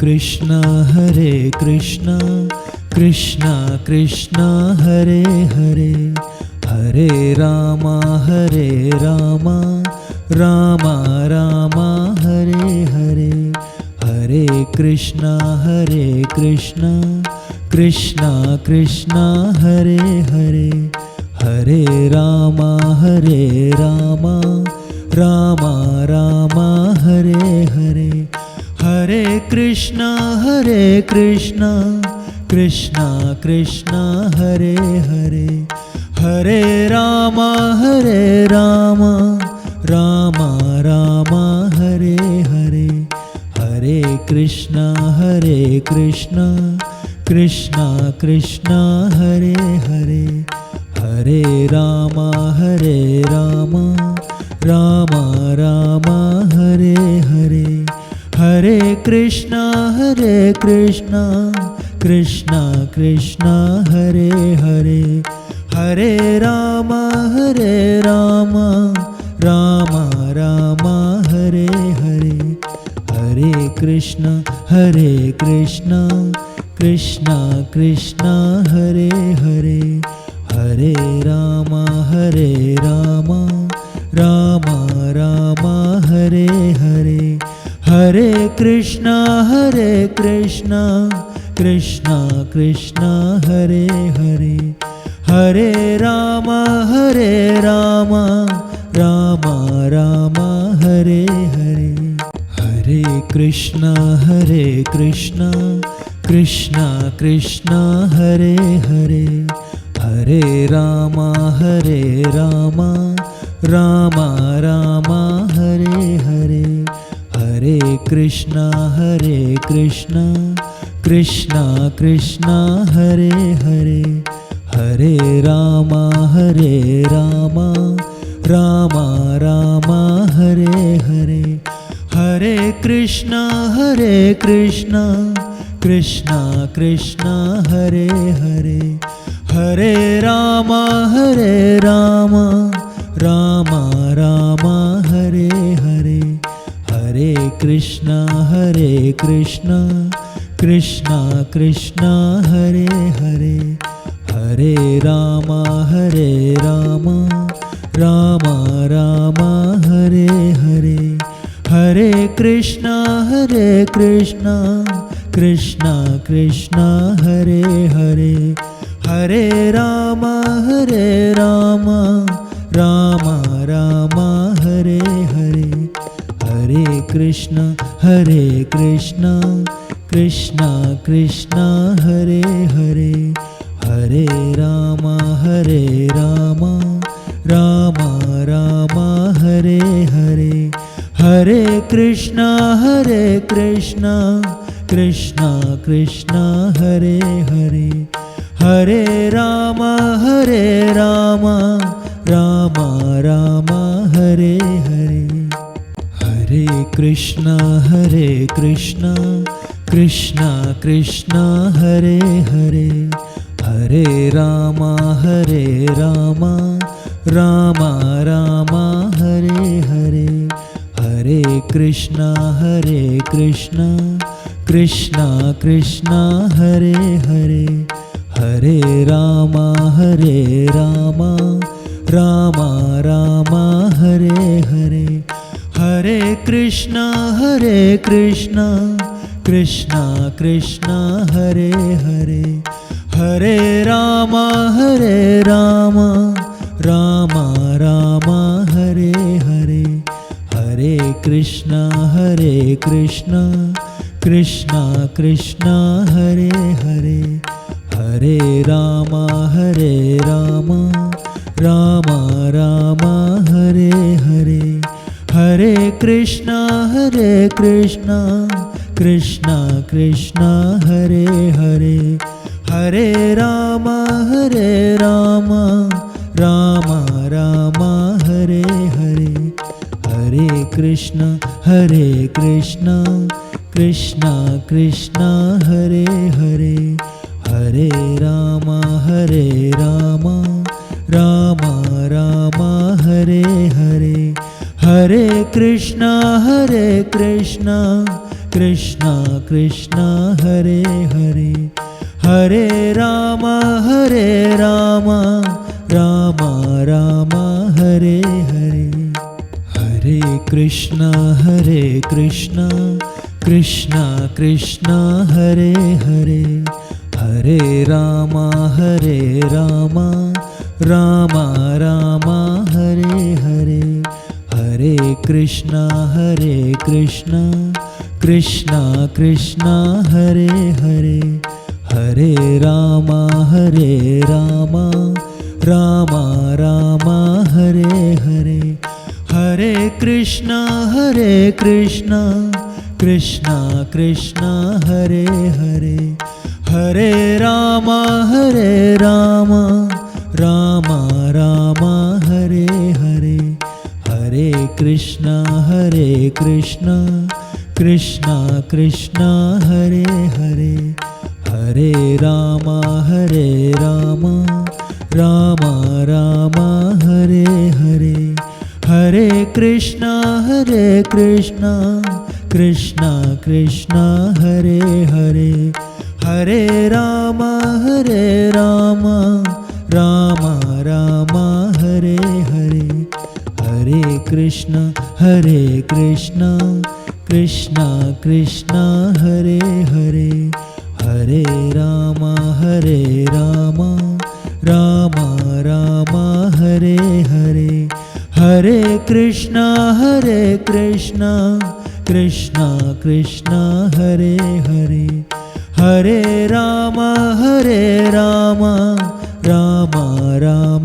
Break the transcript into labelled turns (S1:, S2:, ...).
S1: Krishna Krishna Krishna Hare Hare, Hare Ram Ram Ram Hare Hare, Hare Krishna Krishna Krishna Hare Hare, Hare Ram Ram Ram Hare Hare, Hare Krishna Krishna Krishna Hare Hare, Hare Ram Ram Ram Hare Hare, Hare Krishna Krishna Krishna Hare Hare, Hare Ram Ram Ram Hare Hare, Hare Krishna Krishna Krishna Hare Hare, Hare Ram Ram Ram Hare Hare, Hare Krishna Krishna Krishna Hare Hare, Hare Ram Ram Ram Hare Hare, Hare Krishna Krishna Krishna Hare Hare, Hare Ram Ram Ram Hare Hare, Hare Krishna Krishna Krishna Hare Hare, Hare Ram Ram Ram Hare Hare, Hare Krishna Krishna Hare Hare, Hare Ram Ram Ram Hare Hare, Hare Krishna Krishna Hare Hare, Hare Ram Ram Ram Hare Hare, Hare Krishna Krishna Hare Hare, Hare Ram Ram Ram Hare Hare, Hare Krishna Krishna Hare Hare, Hare Ram Ram Ram Hare Hare, Hare Krishna Krishna Hare Hare, Hare Ram Ram Ram Hare Hare, Hare Krishna Krishna Hare Hare, Hare Ram Ram Ram Hare Hare, Hare Krishna Krishna Hare Hare, Hare Ram Ram Ram Hare Hare, Hare Krishna Krishna Hare Hare, Hare Ram Ram Ram Hare Hare, Hare Krishna Krishna Hare Hare, Hare Ram Ram Ram Hare Hare, Hare Krishna Krishna Hare Hare, Hare Ram Ram Ram Hare Hare, Hare Krishna Krishna Hare Hare, Hare Ram Ram Ram Hare Hare, Hare Krishna Krishna Hare Hare, Hare Ram Ram Ram Hare Hare, Hare Krishna Krishna Krishna Hare Hare Hare Ram Ram Ram Hare Hare Hare Krishna Krishna Krishna Hare Hare Hare Ram Ram Ram Hare Hare Hare Krishna Krishna Krishna Hare Hare Hare Ram Ram Ram Hare Hare Hare Krishna Krishna Krishna Hare Hare Hare Ram Ram Ram Hare Hare Hare Krishna Krishna Krishna Hare Hare Hare Ram Ram Ram Hare Hare Hare Krishna Krishna Krishna Hare Hare Hare Ram Ram Ram Hare Hare Hare Krishna Krishna Krishna Hare Hare Hare Ram Ram Ram Hare Hare Hare Krishna Krishna Krishna Hare Hare Hare Ram Ram Ram